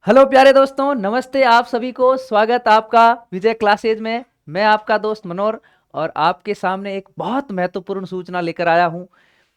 Hello प्यारे दोस्तों, नमस्ते आप सभी को। स्वागत आपका विजय क्लासेज में। मैं आपका दोस्त मनोहर और आपके सामने एक बहुत महत्वपूर्ण सूचना लेकर आया हूं।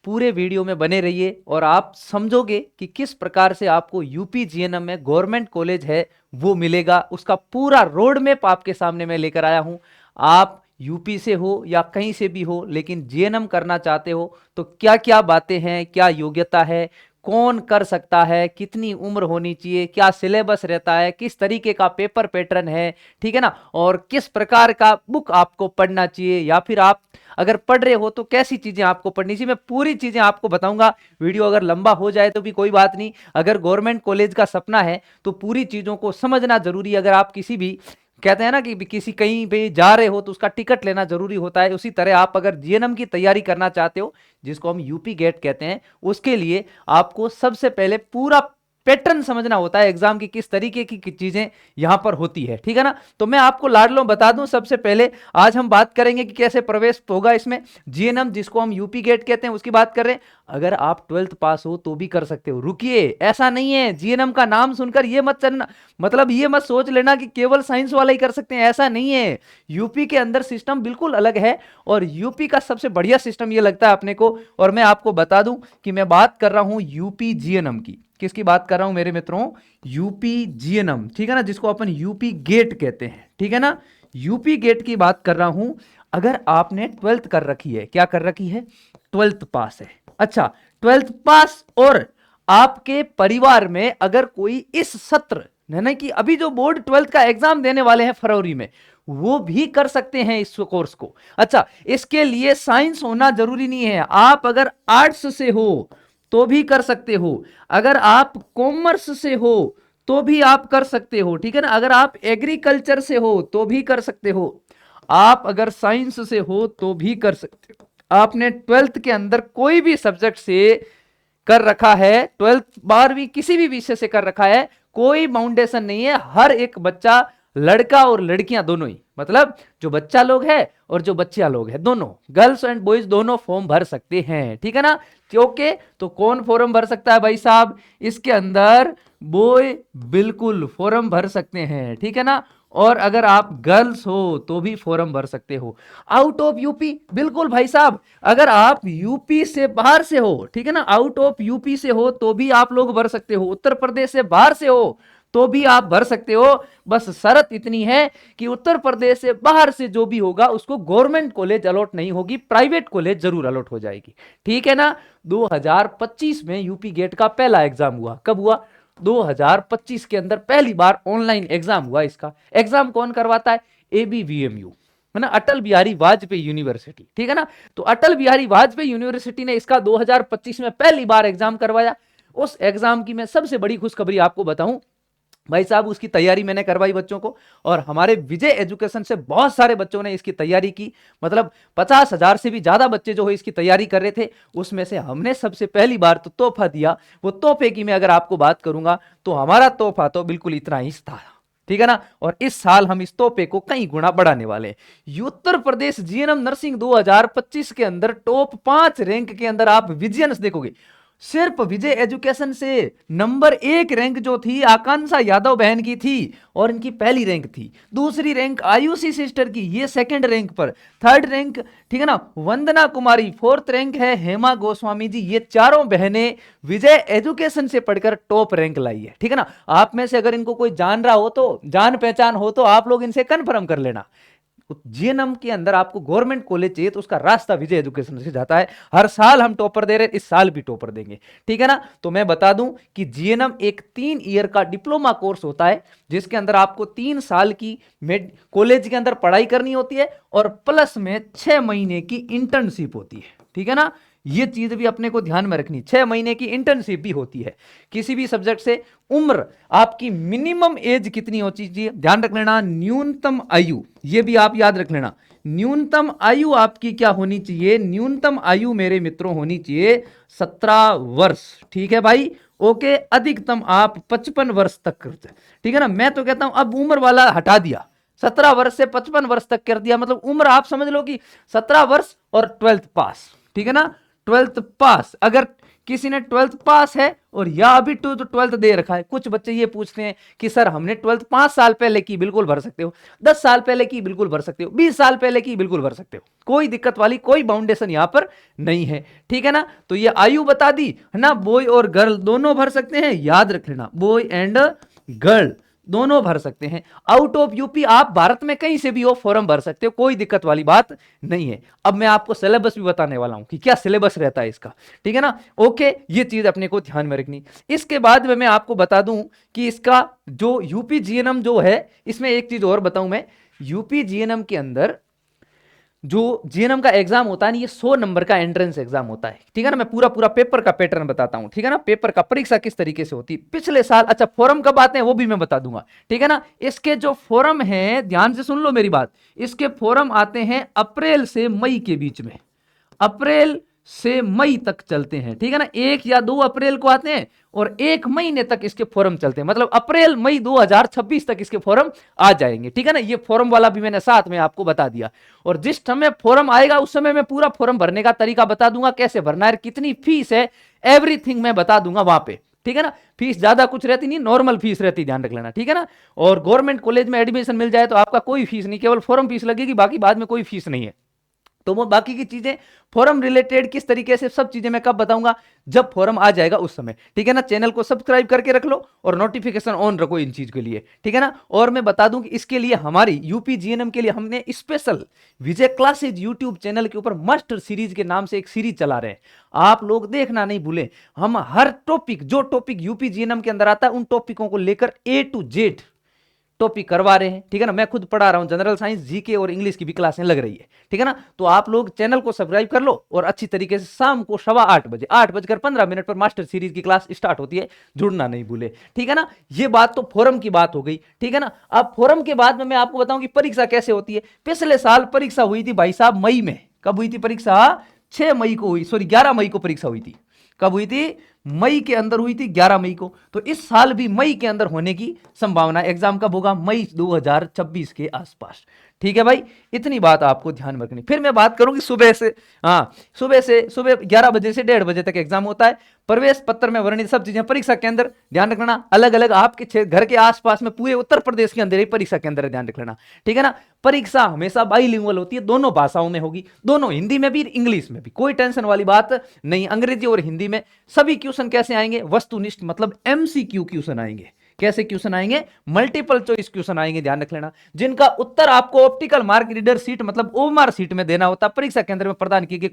पूरे वीडियो में बने रहिए और आप समझोगे कि किस प्रकार से आपको यूपी जीएनएम में गवर्नमेंट कॉलेज है वो मिलेगा। उसका पूरा रोड मैप आपके सामने मैं लेकर आया हूं। आप यूपी से हो या कहीं से भी हो लेकिन जीएनएम करना चाहते हो तो क्या क्या बातें हैं, क्या योग्यता है, कौन कर सकता है, कितनी उम्र होनी चाहिए, क्या सिलेबस रहता है, किस तरीके का पेपर पैटर्न है, ठीक है ना, और किस प्रकार का बुक आपको पढ़ना चाहिए, या फिर आप अगर पढ़ रहे हो तो कैसी चीजें आपको पढ़नी चाहिए, मैं पूरी चीजें आपको बताऊंगा। वीडियो अगर लंबा हो जाए तो भी कोई बात नहीं। अगर गवर्नमेंट कॉलेज का सपना है तो पूरी चीजों को समझना जरूरी है। अगर आप किसी भी कहते हैं ना कि किसी कहीं पे जा रहे हो तो उसका टिकट लेना जरूरी होता है, उसी तरह आप अगर जीएनएम की तैयारी करना चाहते हो, जिसको हम यूपी गेट कहते हैं, उसके लिए आपको सबसे पहले पूरा पैटर्न समझना होता है एग्जाम की, किस तरीके की चीजें यहां पर होती है, ठीक है ना। तो मैं आपको लाडलो बता दूं, सबसे पहले आज हम बात करेंगे कि कैसे प्रवेश होगा इसमें। जीएनएम जिसको हम यूपी गेट कहते हैं उसकी बात कर रहे हैं। अगर आप 12th पास हो तो भी कर सकते हो। रुकिए, ऐसा नहीं है जीएनएम का नाम सुनकर ये मत चलना, मतलब ये मत सोच लेना कि केवल साइंस वाला ही कर सकते हैं, ऐसा नहीं है। यूपी के अंदर सिस्टम बिल्कुल अलग है और यूपी का सबसे बढ़िया सिस्टम ये लगता है अपने को। और मैं आपको बता दूं कि मैं बात कर रहा हूं यूपी जीएनएम की। किसकी बात कर रहा हूं मेरे मित्रों? यूपी जीएनएम, ठीक है ना, जिसको अपन यूपी गेट कहते हैं, ठीक है ना। यूपी गेट की बात कर रहा हूं। अगर आपने 12th कर रखी है, क्या कर रखी है? 12th पास है। अच्छा, 12th पास और आपके परिवार में अगर कोई इस सत्र, यानी कि अभी जो बोर्ड 12th का एग्जाम देने वाले हैं फरवरी में, वो भी कर सकते हैं इस कोर्स को। अच्छा, इसके लिए साइंस होना जरूरी नहीं है। आप अगर आर्ट्स से हो तो भी कर सकते हो, अगर आप कॉमर्स से हो तो भी आप कर सकते हो, ठीक है ना। अगर आप एग्रीकल्चर से हो तो भी कर सकते हो, आप अगर साइंस से हो तो भी कर सकते हो। आपने 12th के अंदर कोई भी सब्जेक्ट से कर रखा है, 12th 12वीं किसी भी विषय से कर रखा है, कोई बाउंडेशन नहीं है। हर एक बच्चा, लड़का और लड़कियां दोनों ही, मतलब जो बच्चा लोग है और जो बच्चियां लोग है, दोनों गर्ल्स एंड बॉयज दोनों फॉर्म भर सकते हैं, ठीक है ना। क्योंकि तो कौन फॉर्म भर सकता है भाई साहब? इसके अंदर बॉय बिल्कुल फॉर्म भर सकते हैं, ठीक है ना। और अगर आप गर्ल्स हो तो भी फॉर्म भर सकते हो। आउट ऑफ यूपी, बिल्कुल भाई साहब, अगर आप यूपी से बाहर से हो, ठीक है ना, आउट ऑफ यूपी से हो तो भी आप लोग भर सकते हो। उत्तर प्रदेश से बाहर से हो तो भी आप भर सकते हो। बस शर्त इतनी है कि उत्तर प्रदेश से बाहर से जो भी होगा उसको गवर्नमेंट कॉलेज अलॉट नहीं होगी, प्राइवेट कॉलेज जरूर अलॉट हो जाएगी, ठीक है ना। 2025 में यूपी गेट का पहला एग्जाम हुआ। कब हुआ? 2025 के अंदर पहली बार ऑनलाइन एग्जाम हुआ। इसका एग्जाम कौन करवाता है? एबीवीएमयू, है ना, अटल बिहारी वाजपेयी यूनिवर्सिटी, ठीक है ना। तो अटल बिहारी वाजपेयी यूनिवर्सिटी ने इसका 2025 में पहली बार एग्जाम करवाया। उस एग्जाम की मैं सबसे बड़ी खुशखबरी आपको बताऊं भाई साहब, उसकी तैयारी मैंने करवाई बच्चों को, और हमारे विजय एजुकेशन से बहुत सारे बच्चों ने इसकी तैयारी की। मतलब 50,000 से भी ज्यादा बच्चे जो है इसकी तैयारी कर रहे थे, उसमें से हमने सबसे पहली बार तो तोहफा दिया। वो तोहफे की मैं अगर आपको बात करूंगा तो हमारा तोहफा तो बिल्कुल इतना ही था, ठीक है ना। और इस साल हम इस तोहफे को कई गुना बढ़ाने वाले हैं। उत्तर प्रदेश जीएनएम नर्सिंग 2025 के अंदर टॉप 5 रैंक के अंदर आप विजियंस देखोगे। सिर्फ विजय एजुकेशन से नंबर 1 रैंक जो थी आकांक्षा यादव बहन की थी, और इनकी पहली रैंक थी। दूसरी रैंक आयुषी सिस्टर की, ये सेकंड रैंक पर। थर्ड रैंक, ठीक है ना, वंदना कुमारी। फोर्थ रैंक है हेमा गोस्वामी जी। ये चारों बहनें विजय एजुकेशन से पढ़कर टॉप रैंक लाई है, ठीक है ना। आप में से अगर इनको कोई जान रहा हो, तो जान पहचान हो, तो आप लोग इनसे कंफर्म कर लेना। जीएनएम के अंदर आपको गवर्नमेंट कॉलेज चाहिए तो उसका रास्ता विजय एजुकेशन से जाता है। हर साल हम टॉपर दे रहे हैं, इस साल भी टॉपर देंगे, ठीक है ना। तो मैं बता दूं कि जीएनएम एक 3 ईयर का डिप्लोमा कोर्स होता है, जिसके अंदर आपको 3 साल की कॉलेज के अंदर पढ़ाई करनी होती है और प्लस में 6 महीने की इंटर्नशिप होती है, ठीक है ना। ये चीज भी अपने को ध्यान में रखनी, 6 महीने की इंटर्नशिप भी होती है किसी भी सब्जेक्ट से। उम्र आपकी मिनिमम एज कितनी होनी चाहिए, ध्यान रख लेना। न्यूनतम आयु, ये भी आप याद रख लेना, न्यूनतम आयु आपकी क्या होनी चाहिए? न्यूनतम आयु मेरे मित्रों होनी चाहिए 17 वर्ष, ठीक है भाई। ओके, अधिकतम आप 55 वर्ष तक करते, ठीक है ना। मैं तो कहता हूं अब उम्र वाला हटा दिया, 17 वर्ष से 55 वर्ष तक कर दिया, मतलब उम्र आप समझ लो कि 17 वर्ष और 12th पास, ठीक है ना। 12th पास अगर किसी ने 12th पास है और या अभी तो 12th दे रखा है। कुछ बच्चे ये पूछते हैं कि सर हमने 12th 5 साल पहले की, बिल्कुल भर सकते हो, 10 साल पहले की बिल्कुल भर सकते हो, 20 साल पहले की बिल्कुल भर सकते हो, कोई दिक्कत वाली कोई बाउंडेशन यहां पर नहीं है, ठीक है ना। तो ये आयु बता दी है ना, बॉय और गर्ल दोनों भर सकते हैं, याद रख लेना, बॉय एंड गर्ल दोनों भर सकते हैं। आउट ऑफ यूपी आप भारत में कहीं से भी हो फॉर्म भर सकते हो, कोई दिक्कत वाली बात नहीं है। अब मैं आपको सिलेबस भी बताने वाला हूं कि क्या सिलेबस रहता है इसका, ठीक है ना। ओके, ये चीज अपने को ध्यान में रखनी। इसके बाद में मैं आपको बता दूं कि इसका जो यूपी जीएनएम जो है, इसमें एक चीज और बताऊं मैं, यूपी जीएनएम के अंदर जो जीएनएम का एग्जाम होता है ना, ये 100 नंबर का एंट्रेंस एग्जाम होता है, ठीक है ना। मैं पूरा पूरा पेपर का पैटर्न बताता हूं, ठीक है ना, पेपर का परीक्षा किस तरीके से होती है पिछले साल। अच्छा, फॉर्म कब आते हैं वो भी मैं बता दूंगा, ठीक है ना। इसके जो फॉर्म है, ध्यान से सुन लो मेरी बात, इसके फॉर्म आते हैं अप्रैल से मई के बीच में, अप्रैल से मई तक चलते हैं, ठीक है ना। 1 या 2 अप्रैल को आते हैं और 1 महीने तक इसके फॉर्म चलते हैं, मतलब अप्रैल मई 2026 तक इसके फॉर्म आ जाएंगे, ठीक है ना। ये फॉर्म वाला भी मैंने साथ में आपको बता दिया। और जिस समय फॉर्म आएगा उस समय मैं पूरा फॉर्म भरने का तरीका बता दूंगा, कैसे भरना है, कितनी फीस है, एवरीथिंग मैं बता दूंगा वहां पे, ठीक है ना। फीस ज्यादा कुछ रहती नहीं, नॉर्मल फीस रहती, ध्यान रख लेना, ठीक है ना। और गवर्नमेंट कॉलेज में एडमिशन मिल जाए तो आपका कोई फीस नहीं, केवल फॉर्म फीस लगेगी, बाकी बाद में कोई फीस नहीं है। तो वो बाकी की चीजें फॉरम रिलेटेड किस तरीके से, सब चीजें मैं कब बताऊंगा, जब फॉरम आ जाएगा उस समय, ठीक है ना। चैनल को सब्सक्राइब करके रख लो और नोटिफिकेशन ऑन रखो इन चीज के लिए, ठीक है ना। और मैं बता दूं कि इसके लिए हमारी यूपी जीएनएम के लिए हमने स्पेशल विजय क्लासेज यूट्यूब चैनल के ऊपर मास्टर सीरीज के नाम से एक सीरीज चला रहे हैं, आप लोग देखना नहीं भूलें। हम हर टॉपिक, जो टॉपिक यूपी जीएनएम के अंदर आता है, उन टॉपिकों को लेकर A to Z टॉपिक करवा रहे हैं, ठीक है ना। मैं खुद पढ़ा रहा हूं, जनरल साइंस, जीके और इंग्लिश की भी क्लासें लग रही है, ठीक है ना। तो आप लोग चैनल को सब्सक्राइब कर लो और अच्छी तरीके से शाम को 8:15 बजे 8:15 पर मास्टर सीरीज की क्लास स्टार्ट होती है, जुड़ना नहीं भूले, ठीक है ना। ये बात तो फोरम की बात हो गई, ठीक है ना। अब फोरम के बाद में मैं आपको बताऊं कि परीक्षा कैसे होती है। पिछले साल परीक्षा हुई थी भाई साहब मई में, कब हुई थी परीक्षा, 6 मई को हुई, सॉरी 11 मई को परीक्षा हुई थी। कब हुई थी, मई के अंदर हुई थी, 11 मई को। तो इस साल भी मई के अंदर होने की संभावना, एग्जाम कब होगा, मई 2026 के आसपास, ठीक है भाई। इतनी बात आपको ध्यान में रखनी। फिर मैं बात करूं कि सुबह से, सुबह 11 बजे से 1:30 बजे तक एग्जाम होता है। प्रवेश पत्र में वर्णित सब चीजें परीक्षा के अंदर, ध्यान रखना, अलग अलग आपके घर के आसपास में पूरे उत्तर प्रदेश के अंदर ही परीक्षा के अंदर, ध्यान रख लेना, ठीक है ना। परीक्षा हमेशा बाइलिंगुअल होती है, दोनों भाषाओं में होगी, दोनों, हिंदी में भी इंग्लिश में भी, कोई टेंशन वाली बात नहीं। अंग्रेजी और हिंदी में सभी क्वेश्चन कैसे आएंगे, वस्तुनिष्ठ, मतलब एमसीक्यू क्वेश्चन आएंगे। कैसे क्वेश्चन आएंगे, मल्टीपल चॉइस क्वेश्चन आएंगे, ध्यान रख लेना, जिनका उत्तर आपको ऑप्टिकल मार्क रीडर सीट, मतलब ओएमआर सीट में देना होता है, परीक्षा केंद्र में प्रदान की गई,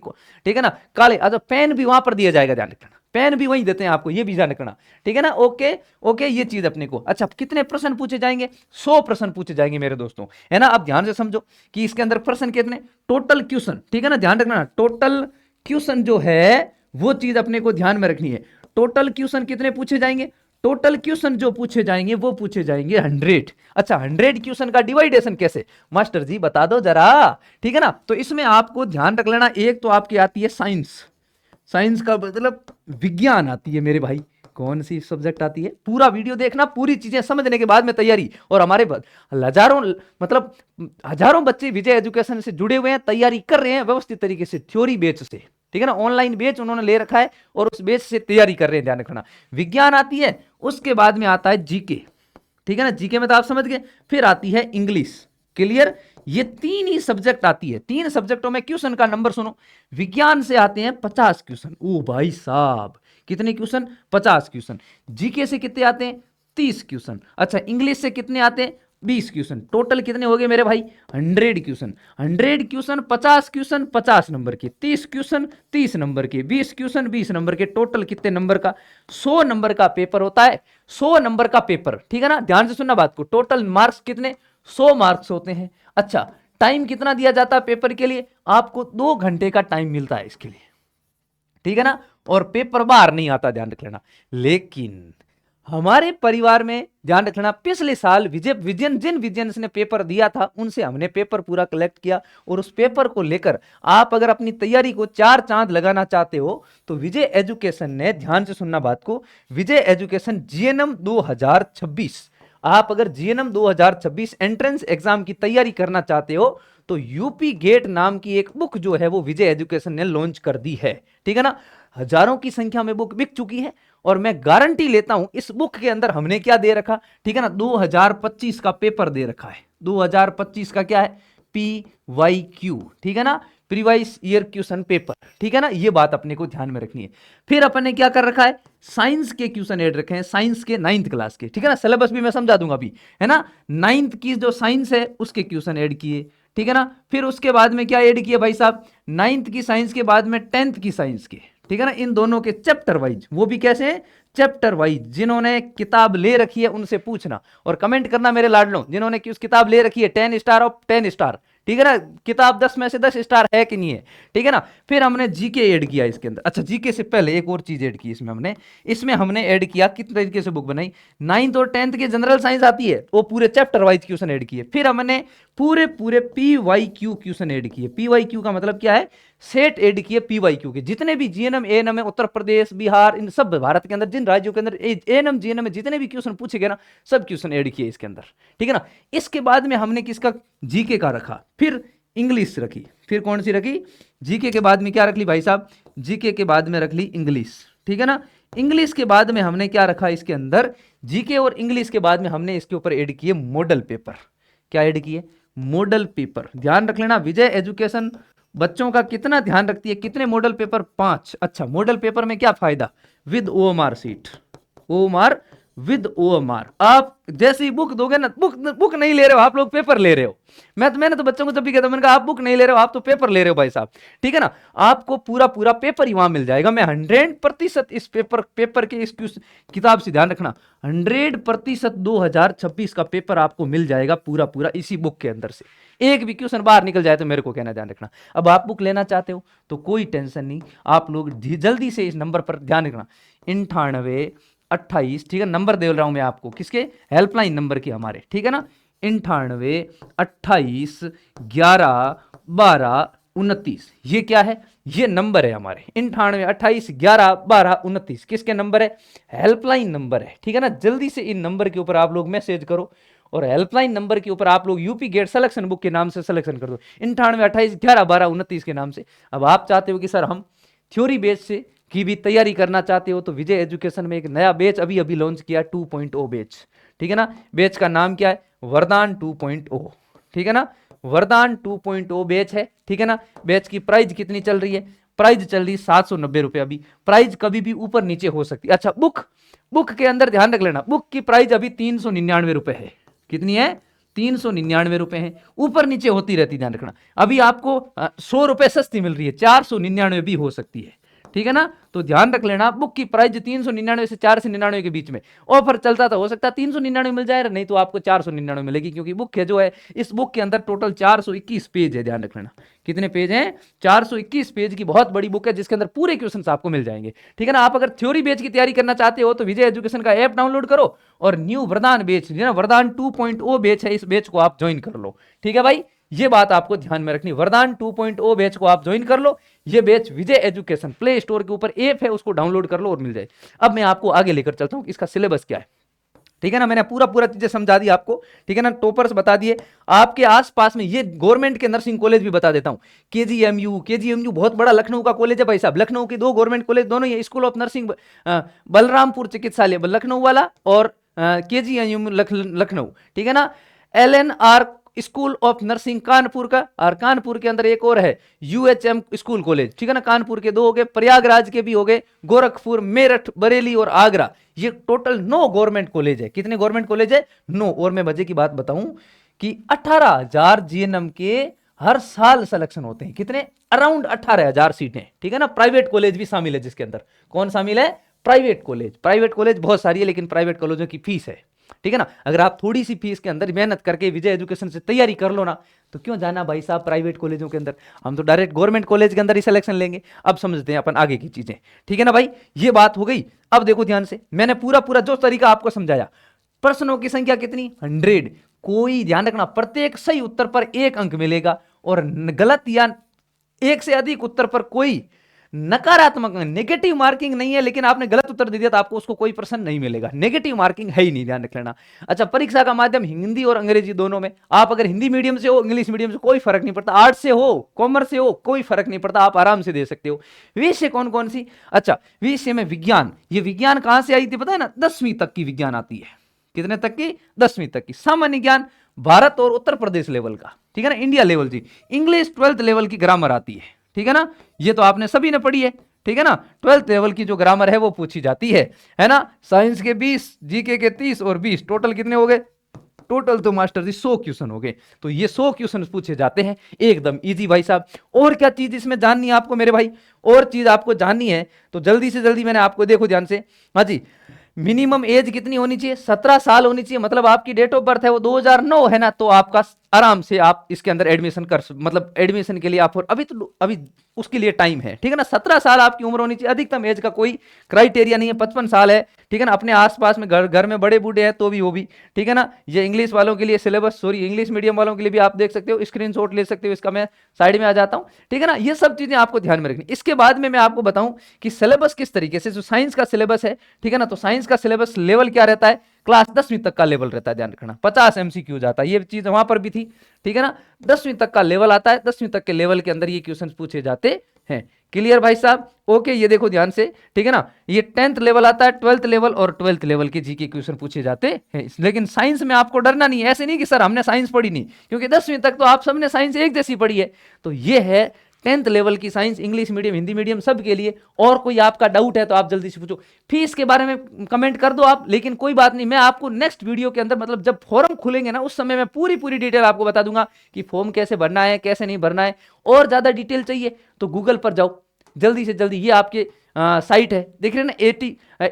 ठीक है ना। काले, अच्छा पेन भी वहां पर दिया जाएगा, ध्यान रखना, पेन भी वहीं देते हैं आपको, ये भी ध्यान रखना, ठीक है ना। ओके ओके, ये चीज अपने को। अच्छा, कितने प्रश्न पूछे जाएंगे, 100 प्रश्न पूछे जाएंगे मेरे दोस्तों, है ना। अब ध्यान से समझो कि इसके अंदर प्रश्न कितने, टोटल क्वेश्चन, ठीक है ना, ध्यान रखना, टोटल क्वेश्चन जो है वो चीज अपने को ध्यान में रखनी है। टोटल क्वेश्चन कितने पूछे जाएंगे, टोटल क्वेश्चन जो पूछे जाएंगे वो पूछे जाएंगे 100। अच्छा, 100 क्वेश्चन का डिवाइडेशन कैसे, मास्टर जी बता दो जरा, ठीक है ना। तो इसमें आपको ध्यान रख लेना, एक तो आपकी आती है साइंस, साइंस का मतलब विज्ञान आती है मेरे भाई, कौन सी सब्जेक्ट आती है, पूरा वीडियो देखना, पूरी चीजें समझने के बाद में तैयारी। और हमारे हजारों, मतलब हजारों बच्चे विजय एजुकेशन से जुड़े हुए हैं, तैयारी कर रहे हैं व्यवस्थित तरीके से, थ्योरी बेच से, ठीक है ना, ऑनलाइन बेच उन्होंने ले रखा है और उस बेच से तैयारी कर रहे हैं, ध्यान रखना। विज्ञान आती है, उसके बाद में आता है जीके, ठीक है ना, जीके में तो आप समझ गए। फिर आती है इंग्लिश, क्लियर। ये 3 ही सब्जेक्ट आती है, 3 सब्जेक्टों में क्वेश्चन का नंबर सुनो। विज्ञान से आते हैं 50 क्वेश्चन, ओ भाई साहब कितने क्वेश्चन, 50 क्वेश्चन। जीके से कितने आते हैं, 30 क्वेश्चन। अच्छा, इंग्लिश से कितने आते हैं, 20 क्वेश्चन। टोटल कितने हो गए मेरे भाई, 100 क्वेश्चन। 100 क्वेश्चन, 50 क्वेश्चन 50 नंबर के, 30 क्वेश्चन 30 नंबर के, 20 क्वेश्चन 20 नंबर के, टोटल कितने नंबर का, 100 नंबर का पेपर होता है, 100 नंबर का पेपर, ठीक है ना। ध्यान से सुनना बात को, टोटल मार्क्स कितने, 100 मार्क्स होते हैं। अच्छा, टाइम कितना दिया जाता है पेपर के लिए, आपको 2 घंटे का टाइम मिलता है इसके लिए, ठीक है ना। और पेपर बाहर नहीं आता, ध्यान रख लेना। लेकिन हमारे परिवार में ध्यान रखना, पिछले साल जिन विजियंस ने पेपर दिया था उनसे हमने पेपर पूरा कलेक्ट किया, और उस पेपर को लेकर आप अगर अपनी तैयारी को 4 चांद लगाना चाहते हो तो विजय एजुकेशन ने, ध्यान से सुनना बात को, विजय एजुकेशन जीएनएम 2026, आप अगर जीएनएम 2026 एंट्रेंस एग्जाम की तैयारी करना चाहते हो तो यूपी गेट नाम की एक बुक जो है वो विजय एजुकेशन ने लॉन्च कर दी है, ठीक है ना। हजारों की संख्या में बुक बिक चुकी है और मैं गारंटी लेता हूं इस बुक के अंदर हमने क्या दे रखा, ठीक है ना, 2025 का पेपर दे रखा है। 2025 का क्या है, PYQ, ठीक है ना, प्रीवाइस ईयर क्वेश्चन पेपर, ठीक है ना, ये बात अपने को ध्यान में रखनी है। फिर अपन ने क्या कर रखा है, साइंस के क्वेश्चन ऐड रखे हैं, साइंस के 9th क्लास के, ठीक है ना, सिलेबस भी मैं समझा दूंगा अभी, है ना। 9th की जो साइंस है उसके क्वेश्चन ऐड किए, ठीक है ना। फिर उसके बाद में क्या ऐड किया भाई साहब, 9th की साइंस के बाद में 10th की साइंस के, ठीक है ना, इन दोनों के चैप्टर वाइज, वो भी कैसे हैं, चैप्टर वाइज। जिन्होंने किताब ले रखी है उनसे पूछना और कमेंट करना मेरे लाडलों, जिन्होंने उस किताब ले रखी है 10 स्टार ऑफ 10 स्टार, ठीक है ना, किताब 10 में से 10 स्टार है कि नहीं है, ठीक है ना। फिर हमने जीके ऐड किया इसके अंदर। अच्छा, जीके से पहले एक और चीज ऐड की इसमें हमने ऐड किया, किस तरीके से बुक बनाई, 9th और 10th के जनरल साइंस आती है वो पूरे चैप्टर वाइज क्वेश्चन ऐड किए। फिर हमने पूरे PYQ क्वेश्चन ऐड किए। PYQ का मतलब क्या है, सेट ऐड किए PYQ के, जितने भी जीएनएम एएनएम है, उत्तर प्रदेश, बिहार, इन सब भारत के अंदर जिन राज्यों के अंदर एएनएम जीएनएम में जितने भी क्वेश्चन पूछे गए ना, सब क्वेश्चन ऐड किए इसके अंदर, ठीक है ना। इसके बाद में हमने किसका, जीके का रखा। फिर इंग्लिश रखी। फिर कौन सी रखी, जीके के बाद में क्या रख ली भाई साहब, जीके के बाद में रख ली इंग्लिश, ठीक है ना। इंग्लिश के बाद में हमने क्या रखा इसके अंदर, जीके और इंग्लिश के बाद में हमने इसके ऊपर ऐड किए मॉडल पेपर। क्या ऐड किए, मॉडल पेपर। ध्यान रख लेना, विजय एजुकेशन बच्चों का कितना ध्यान रखती है, कितने मॉडल पेपर, 5। अच्छा, मॉडल पेपर में क्या फायदा, with OMR seat, OMR with OMR। आप जैसे ही बुक दोगे ना, बुक नहीं ले रहे हो आप लोग, पेपर ले रहे हो। मैंने तो बच्चों को जब भी कहता, मैंने कहा आप बुक नहीं ले रहे हो, आप तो पेपर ले रहे हो भाई साहब, ठीक है ना। आपको पूरा पेपर ही वहां मिल जाएगा। मैं 100% इस पेपर के इस किताब से, ध्यान रखना, 100% 2026 का पेपर आपको मिल जाएगा पूरा इसी बुक के अंदर से। एक भी क्वेश्चन बाहर निकल जाए तो मेरे को कहना, ध्यान रखना। अब आप बुक लेना चाहते हो तो कोई टेंशन नहीं, आप लोग जल्दी से इस नंबर पर ध्यान रखना, 9828, ठीक है, नंबर दे रहा हूं मैं आपको, किसके, हेल्पलाइन नंबर की हमारे, ठीक है ना, 9828111229। ये क्या है, ये नंबर है हमारे, 9828111229 किसके नंबर है, हेल्पलाइन नंबर है, ठीक है ना। जल्दी से इन नंबर के ऊपर आप लोग मैसेज करो और हेल्पलाइन नंबर के ऊपर आप लोग यूपी गेट सिलेक्शन बुक के नाम से सिलेक्शन कर दो, 9828111229 के नाम से। अब आप चाहते हो कि सर हम थ्योरी बेस से की भी तैयारी करना चाहते हो तो विजय एजुकेशन में एक नया बैच अभी लॉन्च किया, 2.0 बैच, ठीक है ना। बैच का नाम क्या है, वरदान 2.0, ठीक है ना, वरदान 2.0 बैच है, ठीक है ना। बैच की प्राइस कितनी चल रही है, प्राइस चल रही 790 रुपए। अभी प्राइस कभी भी ऊपर नीचे हो सकती है। अच्छा, बुक के अंदर ध्यान रख लेना, बुक की प्राइस अभी 399 रुपए है। कितनी है, 399 रुपए है, ऊपर नीचे होती रहती, ध्यान रखना। अभी आपको 100 रुपए सस्ती मिल रही है, 499 भी हो सकती है, ठीक है ना। तो ध्यान रख लेना, बुक की प्राइस 399 से 499 के बीच में ऑफर चलता था, हो सकता है 399 मिल जाए, नहीं तो आपको 499 मिलेगी, क्योंकि बुक है जो है, इस बुक के अंदर टोटल 421 पेज है। ध्यान रख लेना, कितने पेज हैं, 421 पेज की बहुत बड़ी बुक है, जिसके अंदर पूरे क्वेश्चंस आपको मिल जाएंगे, ठीक है ना। आप अगर थ्योरी बेच की तैयारी करना चाहते हो तो विजय एजुकेशन का ऐप डाउनलोड करो और न्यू वरदान बेच, वरदान 2.0 बेच है, इस बेच को आप ज्वाइन कर लो, ठीक है भाई। ये बात आपको ध्यान में रखनी, वरदान 2.0 बैच को आप ज्वाइन कर लो। ये बैच विजय एजुकेशन प्ले स्टोर के ऊपर ऐप है, उसको डाउनलोड कर लो और मिल जाए। अब मैं आपको आगे लेकर चलता हूं, इसका सिलेबस क्या है, ठीक है ना। मैंने पूरा चीजें समझा दी आपको, ठीक है ना, टॉपर्स बता दिए। आपके आसपास में ये गवर्नमेंट के नर्सिंग कॉलेज भी बता देता हूं, केजीएमयू बहुत बड़ा लखनऊ का कॉलेज है भाई साहब। लखनऊ के 2 गवर्नमेंट कॉलेज दोनों ही, स्कूल ऑफ नर्सिंग बलरामपुर चिकित्सालय लखनऊ वाला और केजीएमयू लखनऊ, ठीक है ना। LNR school of nursing Kanpur का, और कानपुर के अंदर एक और है UHM स्कूल कॉलेज, ठीक है ना। कानपुर के 2 हो गए, प्रयागराज के भी हो गए, गोरखपुर, मेरठ, बरेली और आगरा। ये टोटल 9 गवर्नमेंट कॉलेज है। कितने गवर्नमेंट कॉलेज है, 9। और मैं मजे की बात बताऊं कि 18,000 जीएनएम के हर साल सिलेक्शन होते हैं। कितने, अराउंड 18,000 सीटें, ठीक है ना। प्राइवेट कॉलेज भी शामिल है, जिसके अंदर कौन शामिल है, प्राइवेट कॉलेज बहुत सारी है, लेकिन प्राइवेट कॉलेजों की फीस है, ठीक है ना। अगर आप थोड़ी सी फीस के अंदर मेहनत करके विजय एजुकेशन से तैयारी कर लो ना, तो क्यों जाना भाई साहब प्राइवेट कॉलेजों के अंदर, हम तो डायरेक्ट गवर्नमेंट कॉलेज के अंदर ही सिलेक्शन लेंगे। अब समझते हैं अपन आगे की चीजें, ठीक है ना भाई। ये बात हो गई। अब देखो ध्यान से, मैंने पूरा जो तरीका आपको समझाया। प्रश्नों की संख्या कितनी, 100। कोई ध्यान रखना, प्रत्येक सही उत्तर पर 1 अंक मिलेगा और गलत या 1 से अधिक उत्तर पर कोई नकारात्मक नेगेटिव मार्किंग नहीं है, लेकिन आपने गलत उत्तर दे दिया तो आपको उसको कोई प्रश्न नहीं मिलेगा, नेगेटिव मार्किंग है ही नहीं, ध्यान रख लेना। अच्छा, परीक्षा का माध्यम हिंदी और अंग्रेजी दोनों में, आप अगर हिंदी मीडियम से हो, इंग्लिश मीडियम से, कोई फर्क नहीं पड़ता, आर्ट्स से हो, कॉमर्स से हो, कोई फर्क नहीं पड़ता, आप आराम से दे सकते हो। विषय कौन कौन सी? अच्छा, विषय में विज्ञान, ये विज्ञान कहां से आई थी पता है ना? 10वीं तक की विज्ञान आती है। कितने तक की? 10वीं तक की। सामान्य ज्ञान भारत और उत्तर प्रदेश लेवल का, ठीक है ना, इंडिया लेवल जी। इंग्लिश 12th लेवल की ग्रामर आती है, ठीक है ना, ये तो आपने सभी ने पढ़ी है, ठीक है ना। 12th लेवल की जो ग्रामर है वो पूछी जाती है ना। साइंस के 20, जीके के 30 और 20, टोटल कितने हो गए? टोटल तो मास्टर जी 100 क्वेश्चन हो गए। तो ये 100 क्वेश्चन पूछे जाते हैं, एकदम इजी भाई साहब। और क्या चीज इसमें जाननी है आपको मेरे भाई? और चीज आपको जाननी है तो जल्दी से जल्दी मैंने आपको, देखो ध्यान से, हाँ जी, मिनिमम एज कितनी होनी चाहिए? 17 साल होनी चाहिए, मतलब आपकी डेट ऑफ बर्थ है वो 2009 है ना, तो आपका आराम से आप इसके अंदर एडमिशन कर, मतलब एडमिशन के लिए आप, अभी उसके लिए टाइम है, ठीक है ना। 17 साल आपकी उम्र होनी चाहिए, अधिकतम एज का कोई क्राइटेरिया नहीं है। 55 साल है, ठीक है ना। अपने आसपास में घर में बड़े बूढ़े हैं तो भी वो भी, ठीक है ना। ये इंग्लिश वालों के लिए सिलेबस, सॉरी इंग्लिश मीडियम वालों के लिए भी आप देख सकते हो, स्क्रीनशॉट ले सकते हो इसका, मैं साइड में आ जाता हूं, ठीक है ना। ये सब चीजें आपको ध्यान में रखनी। इसके बाद में मैं आपको बताऊं कि सिलेबस किस तरीके से, जो साइंस का सिलेबस है, ठीक है ना, तो साइंस का सिलेबस लेवल क्या रहता है? क्लास 10वीं तक का लेवल रहता है, ध्यान रखना। 50 MCQ जाता है, ये चीज वहां पर भी थी, ठीक है ना। 10वीं तक का लेवल आता है, 10वीं तक के लेवल के अंदर ये क्वेश्चन पूछे जाते हैं। क्लियर भाई साहब? ओके, ये देखो ध्यान से, ठीक है ना। ये 10th लेवल आता है, 12th लेवल और 12th लेवल के जीके क्वेश्चन पूछे जाते हैं। लेकिन साइंस में आपको डरना नहीं है, ऐसे नहीं कि सर हमने साइंस पढ़ी नहीं, क्योंकि 10वीं तक तो आप सबने साइंस एक जैसी पढ़ी है। तो ये है 10th लेवल की science, English medium, Hindi medium, सब के लिए। और कोई आपका डाउट है तो आप जल्दी से पूछो। फीस के बारे में कमेंट कर दो आप, लेकिन कोई बात नहीं, मैं आपको नेक्स्ट वीडियो के अंदर, मतलब जब फॉर्म खुलेंगे ना, उस समय मैं पूरी डिटेल आपको बता दूंगा कि फॉर्म कैसे भरना है, कैसे नहीं भरना है। और ज्यादा डिटेल चाहिए तो गूगल पर जाओ जल्दी से जल्दी, ये आपके साइट है, देख रहे हैं ना,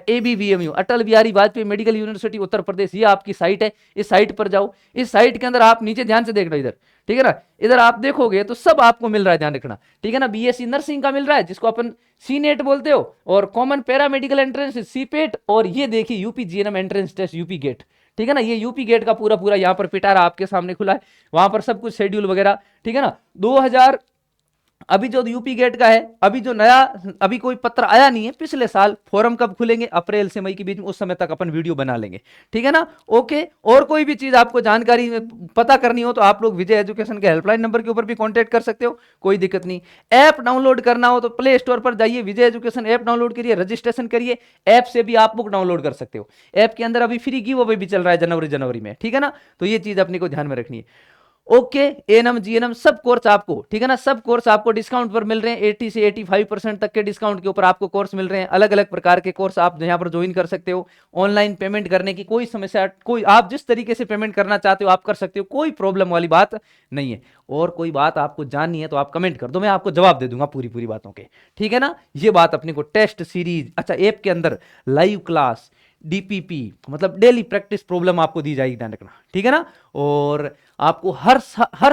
ABVMU, Atal Bihari Vajpayee medical university Uttar Pradesh, ये आपकी साइट है। इस साइट पर जाओ, इस साइट के अंदर आप नीचे ध्यान से देखना इधर, ठीक है ना, इधर आप देखोगे तो सब आपको मिल रहा है, ध्यान रखना, ठीक है ना। BSc नर्सिंग का मिल रहा है, जिसको अपन CNET बोलते हो, और कॉमन पैरामेडिकल एंट्रेंस CPET, और ये देखिए UPGNM entrance test, UP gate, ठीक है ना। ये यूपी गेट का पूरा यहाँ पर पिटारा आपके सामने खुला है, वहां पर सब कुछ शेड्यूल वगैरह, ठीक है ना। 2000 अभी जो यूपी गेट का है, अभी जो नया, अभी कोई पत्र आया नहीं है, पिछले साल फॉर्म कब खुलेंगे? अप्रैल से मई के बीच में, उस समय तक अपन वीडियो बना लेंगे, ठीक है ना। ओके, और कोई भी चीज आपको जानकारी पता करनी हो तो आप लोग विजय एजुकेशन के हेल्पलाइन नंबर के ऊपर भी कांटेक्ट कर सकते हो, कोई दिक्कत नहीं। ऐप डाउनलोड करना हो तो प्ले स्टोर पर जाइए, विजय एजुकेशन ऐप डाउनलोड करिए, रजिस्ट्रेशन करिए, ऐप से भी आप बुक डाउनलोड कर सकते हो। ऐप के अंदर अभी फ्री गिव अवे भी चल रहा है जनवरी में, ठीक है ना। तो ये चीज अपने को ध्यान में रखनी है। ओके, एएनएम जीएनएम सब कोर्स आपको, ठीक है ना, सब कोर्स आपको डिस्काउंट पर मिल रहे हैं। 80 से 85% तक के डिस्काउंट के ऊपर आपको कोर्स मिल रहे हैं। अलग अलग प्रकार के कोर्स आप यहाँ पर ज्वाइन कर सकते हो। ऑनलाइन पेमेंट करने की कोई समस्या, कोई, आप जिस तरीके से पेमेंट करना चाहते हो आप कर सकते हो, कोई प्रॉब्लम वाली बात नहीं है। और कोई बात आपको जाननी है तो आप कमेंट कर दो, मैं आपको जवाब दे दूंगा पूरी बातों के, ठीक है ना। ये बात अपने को टेस्ट सीरीज, अच्छा ऐप के अंदर लाइव क्लास, DPP, मतलब डेली प्रैक्टिस प्रॉब्लम आपको दी जाएगी, ध्यान रखना, ठीक है ना। और आपको हर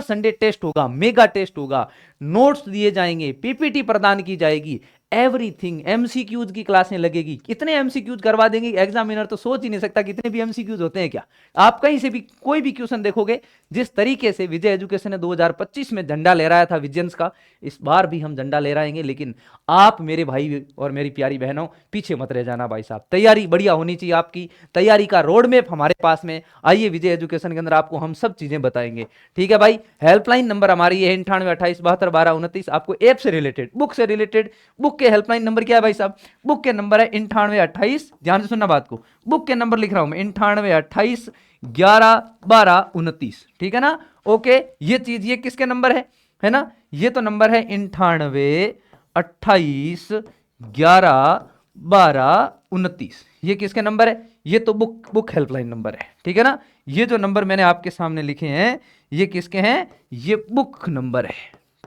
संडे टेस्ट होगा, मेगा टेस्ट होगा, नोट्स दिए जाएंगे, PPT प्रदान की जाएगी, एवरीथिंग। MCQs की क्लासें लगेगी, कितने MCQs करवा देंगे एग्जामिनर तो सोच ही नहीं सकता, कितने भी MCQs होते हैं क्या। आप कहीं से भी कोई भी क्वेश्चन देखोगे, जिस तरीके से विजय एजुकेशन ने 2025 में झंडा लहराया था विजियंस का, इस बार भी हम झंडा लहराएंगे। लेकिन आप मेरे भाई और मेरी प्यारी बहनों, पीछे मत रह जाना भाई साहब, तैयारी बढ़िया होनी चाहिए आपकी। तैयारी का रोड मैप हमारे पास में, आइए विजय एजुकेशन के अंदर आपको हम सब चीजें बताएंगे, ठीक है भाई। हेल्पलाइन नंबर हमारी है 9828721229, आपको ऐप से रिलेटेड, बुक से रिलेटेड, बुक के हेल्पलाइन नंबर क्या है भाई साहब? बुक के नंबर है 9828, ध्यान से सुनना बात को, बुक के नंबर लिख रहा हूं मैं 9828111229, ठीक है ना। ओके, ये चीज, ये किसके नंबर है ना, ये तो नंबर है 9828111229, ये किसके नंबर है? ये तो बुक हेल्पलाइन नंबर है, ठीक है ना। ये जो नंबर मैंने आपके सामने लिखे हैं, ये किसके हैं? ये बुक नंबर है,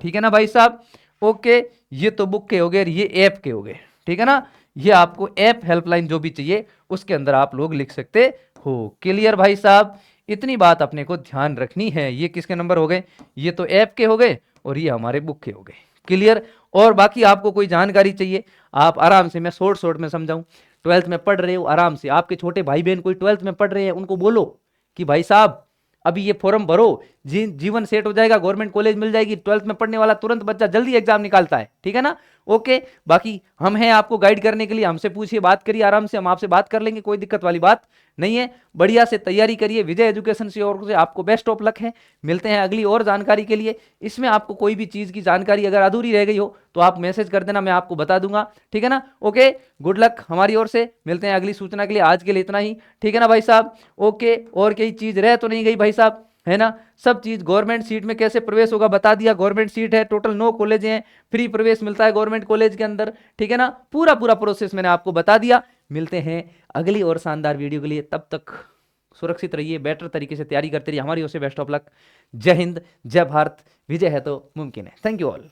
ठीक है ना भाई साहब। ओके, ये तो बुक के हो गए, ये ऐप के हो गए, ठीक है ना। ये आपको ऐप हेल्पलाइन जो भी चाहिए उसके अंदर आप लोग लिख सकते हो। क्लियर भाई साहब? इतनी बात अपने को ध्यान रखनी है। ये किसके नंबर हो गए? ये तो ऐप के हो गए और ये हमारे बुक के हो गए। क्लियर? और बाकी आपको कोई जानकारी चाहिए, आप आराम से, मैं शॉर्ट में समझाऊं, 12th में पढ़ रहे हो, आराम से आपके छोटे भाई बहन कोई 12th में पढ़ रहे हैं, उनको बोलो कि भाई साहब अभी ये फॉर्म भरो, जीवन सेट हो जाएगा, गवर्नमेंट कॉलेज मिल जाएगी। 12th में पढ़ने वाला तुरंत बच्चा जल्दी एग्जाम निकालता है, ठीक है ना। ओके, बाकी हम हैं आपको गाइड करने के लिए, हमसे पूछिए, बात करिए आराम से, हम आपसे बात कर लेंगे, कोई दिक्कत वाली बात नहीं है। बढ़िया से तैयारी करिए, विजय एजुकेशन से ओर से आपको बेस्ट ऑफ लक है। मिलते हैं अगली और जानकारी के लिए। इसमें आपको कोई भी चीज की जानकारी अगर अधूरी रह गई हो तो आप मैसेज कर देना, मैं आपको बता दूंगा, ठीक है ना। ओके, गुड लक हमारी ओर से, मिलते हैं अगली सूचना के लिए। आज के लिए इतना ही, ठीक है ना भाई साहब। ओके, और कोई चीज रह तो नहीं गई भाई साहब, है ना। सब चीज गवर्नमेंट सीट में कैसे प्रवेश होगा बता दिया, गवर्नमेंट सीट है, टोटल 9 कॉलेज हैं, फ्री प्रवेश मिलता है गवर्नमेंट कॉलेज के अंदर, ठीक है ना। पूरा पूरा प्रोसेस मैंने आपको बता दिया। मिलते हैं अगली और शानदार वीडियो के लिए, तब तक सुरक्षित रहिए, बेटर तरीके से तैयारी करते रहिए। हमारी ओर से बेस्ट ऑफ लक। जय हिंद, जय भारत, विजय है तो मुमकिन है। Thank you all.